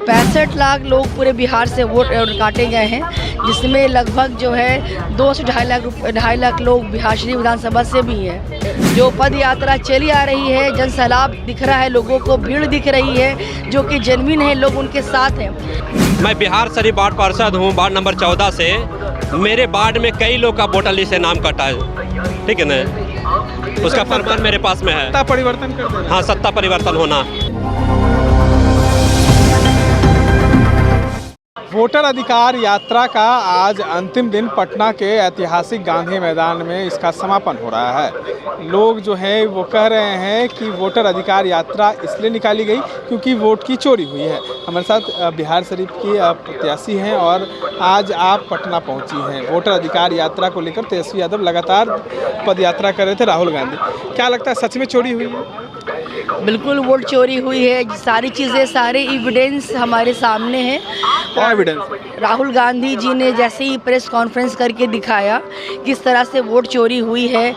65 लाख लोग पूरे बिहार से वोट काटे गए हैं, जिसमें लगभग जो है 2 से ढाई लाख लोग बिहार शरीफ विधानसभा से भी हैं। जो पद यात्रा चली आ रही है, जन सैलाब दिख रहा है, लोगों को भीड़ दिख रही है जो कि जेन्युइन है, लोग उनके साथ हैं। मैं बिहार शरीफ वार्ड पार्षद हूँ, वार्ड नंबर 14 से। मेरे वार्ड में कई लोग का वोटर लिस्ट से नाम कटा है, ठीक है ना। उसका फरमान मेरे पास में है। सत्ता परिवर्तन कर देना। हाँ, सत्ता परिवर्तन होना। वोटर अधिकार यात्रा का आज अंतिम दिन पटना के ऐतिहासिक गांधी मैदान में इसका समापन हो रहा है। लोग जो है वो कह रहे हैं कि वोटर अधिकार यात्रा इसलिए निकाली गई क्योंकि वोट की चोरी हुई है। हमारे साथ बिहार शरीफ की प्रत्याशी हैं और आज आप पटना पहुंची हैं। वोटर अधिकार यात्रा को लेकर तेजस्वी यादव लगातार पद यात्रा कर रहे थे राहुल गांधी। क्या लगता है, सच में चोरी हुई है? बिल्कुल वोट चोरी हुई है। सारी चीज़ें, सारे एविडेंस हमारे सामने हैं। क्या एविडेंस? राहुल गांधी जी ने जैसे ही प्रेस कॉन्फ्रेंस करके दिखाया किस तरह से वोट चोरी हुई है।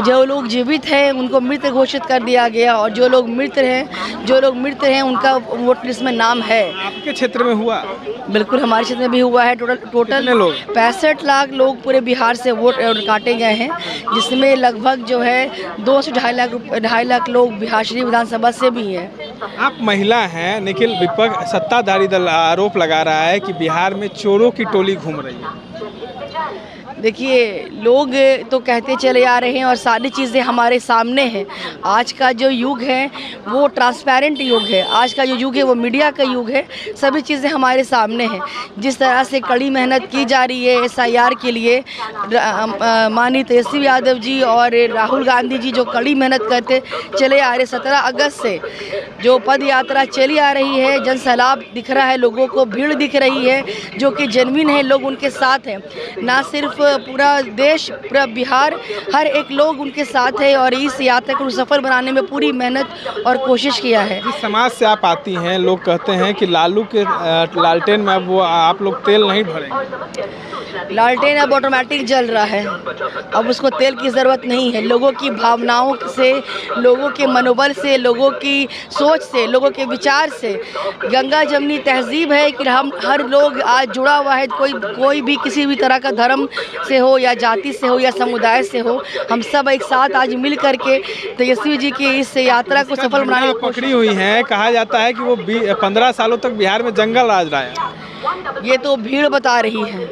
जो लोग जीवित हैं उनको मृत घोषित कर दिया गया और जो लोग मृत हैं उनका वोट लिस्ट में नाम है। आपके क्षेत्र में हुआ? बिल्कुल हमारे क्षेत्र में भी हुआ है। टोटल 65 लाख लोग पूरे बिहार से वोट काटे गए हैं, जिसमें लगभग जो है 2 से ढाई लाख लोग बिहार शरीफ विधानसभा से भी हैं। आप महिला हैं, लेकिन विपक्ष सत्ताधारी दल आरोप लगा रहा है कि बिहार में चोरों की टोली घूम रही है। देखिए, लोग तो कहते चले आ रहे हैं और सारी चीज़ें हमारे सामने हैं। आज का जो युग है वो ट्रांसपेरेंट युग है। आज का जो युग है वो मीडिया का युग है। सभी चीज़ें हमारे सामने हैं। जिस तरह से कड़ी मेहनत की जा रही है SIR के लिए, माननीय तेजस्वी यादव जी और राहुल गांधी जी जो कड़ी मेहनत करते चले आ रहे, 17 अगस्त से जो पद यात्रा चली आ रही है, जन सैलाब दिख रहा है, लोगों को भीड़ दिख रही है जो कि जेन्युइन है, लोग उनके साथ हैं। ना सिर्फ पूरा देश, पूरा बिहार, हर एक लोग उनके साथ है और इस यात्रा को सफल बनाने में पूरी मेहनत और कोशिश किया है। जिस समाज से आप आती हैं, लोग कहते हैं कि लालू के लालटेन में अब वो आप लोग तेल नहीं भरेंगे। लालटेन अब ऑटोमेटिक जल रहा है, अब उसको तेल की ज़रूरत नहीं है। लोगों की भावनाओं से, लोगों के मनोबल से, लोगों की सोच से, लोगों के विचार से गंगा जमनी तहजीब है कि हम हर लोग आज जुड़ा हुआ है। कोई भी किसी भी तरह का धर्म से हो या जाति से हो या समुदाय से हो, हम सब एक साथ आज मिल करके तेजस्वी जी की इस यात्रा को सफल बनाने की पकड़ी हुई है। कहा जाता है कि वो 15 सालों तक बिहार में जंगल राज रहा है। ये तो भीड़ बता रही है,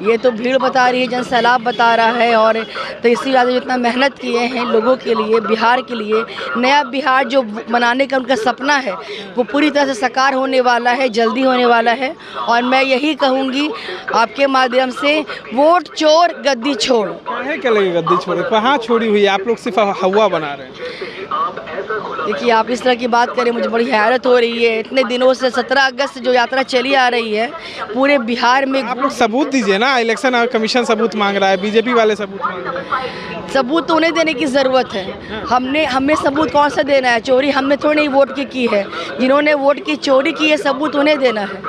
ये तो भीड़ बता रही है, जन सैलाब बता रहा है। और तेजस्वी यादव जितना मेहनत किए हैं लोगों के लिए, बिहार के लिए, नया बिहार जो बनाने का उनका सपना है वो पूरी तरह से साकार होने वाला है, जल्दी होने वाला है। और मैं यही कहूँगी आपके माध्यम से, वोट चोर गद्दी छोड़। काहे के लगे गद्दी छोड़? कहाँ छोड़ी हुई है? आप लोग सिर्फ हवा बना रहे हैं। देखिए, आप इस तरह की बात करें, मुझे बड़ी हैरत हो रही है। इतने दिनों से 17 अगस्त से जो यात्रा चली आ रही है पूरे बिहार में, आप लोग सबूत दीजिए ना। इलेक्शन कमीशन सबूत मांग रहा है, बीजेपी वाले सबूत मांग रहे हैं। सबूत तो उन्हें देने की ज़रूरत है। हमें सबूत कौन सा देना है? चोरी हमने थोड़ी नहीं वोट की है। जिन्होंने वोट की चोरी की है, सबूत उन्हें देना है।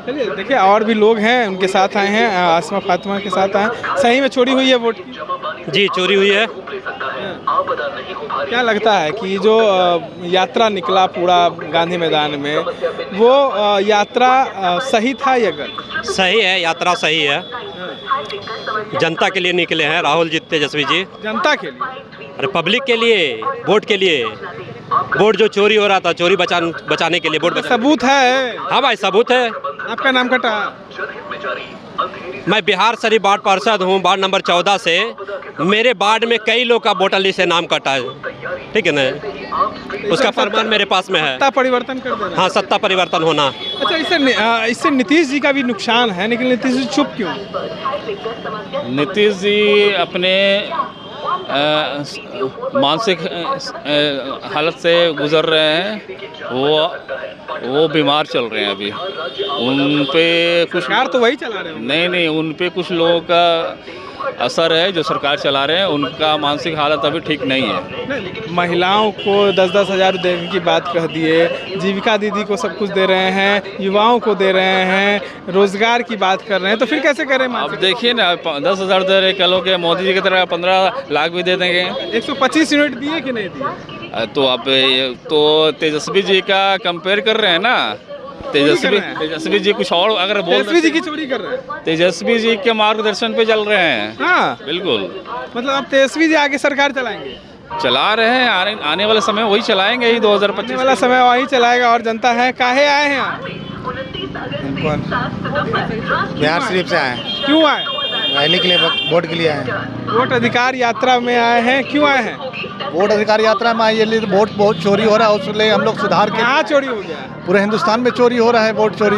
चलिए, देखिए और भी लोग हैं, उनके साथ आए हैं, आसमा फातिमा के साथ आए। सही में चोरी हुई है वोट की? जी, चोरी हुई है। क्या लगता है कि जो यात्रा निकला पूरा गांधी मैदान में, वो यात्रा सही था या गलत? सही है, यात्रा सही है। जनता के लिए निकले हैं राहुल जी, तेजस्वी जी। जनता के लिए? अरे पब्लिक के लिए, वोट के लिए। वोट जो चोरी हो रहा था, चोरी बचाने के लिए वोट। सबूत है? हाँ भाई, सबूत है। आपका नाम कटा? मैं बिहार शरीफ वार्ड पार्षद हूँ, वार्ड नंबर 14 से। मेरे वार्ड में कई लोग का वोटर लिस्ट से नाम कटा है, ठीक है ना। उसका फरमान मेरे पास में है। सत्ता परिवर्तन कर देना। हाँ, सत्ता परिवर्तन होना। अच्छा, इससे नीतीश जी का भी नुकसान है, लेकिन नीतीश जी चुप क्यों? नीतीश जी अपने मानसिक हालत से गुजर रहे हैं। वो बीमार चल रहे हैं अभी। उन पे कुछ सरकार तो वही चला रहे हैं। नहीं, उन पे कुछ लोगों का असर है जो सरकार चला रहे हैं। उनका मानसिक हालत अभी ठीक नहीं है। महिलाओं को 10-10 हज़ार देने की बात कह दिए, जीविका दीदी को सब कुछ दे रहे हैं, युवाओं को दे रहे हैं, रोजगार की बात कर रहे हैं, तो फिर कैसे करें? अब देखिए ना, 10,000 दे रहे, कल के मोदी जी की तरह 15 लाख भी दे देंगे। 125 यूनिट दिए कि नहीं दिए? तो अब तो तेजस्वी जी का कंपेयर कर रहे हैं ना। तेजस्वी जी कुछ और अगर बोल तेजस्वी जी की चोरी कर रहे हैं। तेजस्वी जी के मार्गदर्शन पे चल रहे हैं। हाँ, बिल्कुल मतलब अब तेजस्वी जी आगे सरकार चलाएंगे। चला रहे हैं, आने वाले समय वही चलाएंगे ही आने 2025 वाला समय वही चलाएगा। और जनता है, काहे आए हैं आप? बिहार शरीफ से आए हैं, क्यों आए? रैली के लिए, वोट के लिए आए हैं। वोट अधिकार यात्रा में आए हैं, क्यों आए हैं? वोट अधिकार यात्रा में आए, ये वोट बहुत चोरी हो रहा है, उसके हम लोग सुधार के। कहाँ चोरी हो गया है? पूरे हिंदुस्तान में चोरी हो रहा है, वोट चोरी।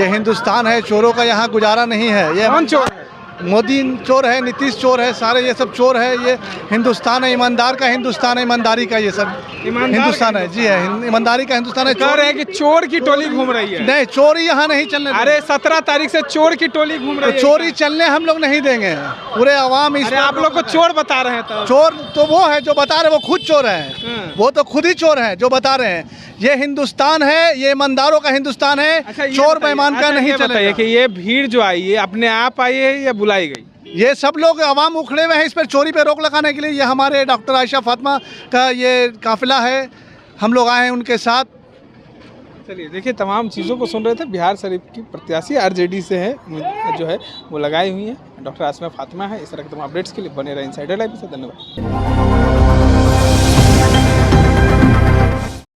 ये हिंदुस्तान है, चोरों का यहाँ गुजारा नहीं है। ये कौन चोर है? मोदी चोर है, नीतीश चोर है, सारे ये सब चोर है। ये हिंदुस्तान है, ईमानदार का हिंदुस्तान है, ईमानदारी का ये सब हिंदुस्तान है। जी है, ईमानदारी का हिंदुस्तान है। कह रहे हैं कि चोर की टोली घूम रही है। नहीं, चोरी यहाँ नहीं चलने देंगे। अरे 17 तारीख से चोर की टोली घूम रही है। चोरी चलने हम लोग नहीं देंगे। पूरे आवाम इस अरे आप लोग को चोर बता रहे हैं। तो चोर तो वो है जो बता रहे, वो खुद चोर है। वो तो खुद ही चोर है जो बता रहे हैं। ये हिंदुस्तान है, ये ईमानदारों का हिंदुस्तान है। अच्छा, चोर बेईमान का नहीं चलेगा। कि ये भीड़ जो आई है अपने आप आई है या बुलाई गई? ये सब लोग आवाम उखड़े हुए हैं इस पर चोरी पे रोक लगाने के लिए। ये हमारे डॉक्टर आयशा फातिमा का ये काफिला है, हम लोग आए हैं उनके साथ। चलिए देखिए, तमाम चीज़ों को सुन रहे थे। बिहार शरीफ की प्रत्याशी आरजेडी से है, जो है वो लगाई हुई है, डॉक्टर आसमा फातिमा है। इस तरह के तमाम अपडेट्स के लिए बने रहे इनसाइडर लाइव से। धन्यवाद।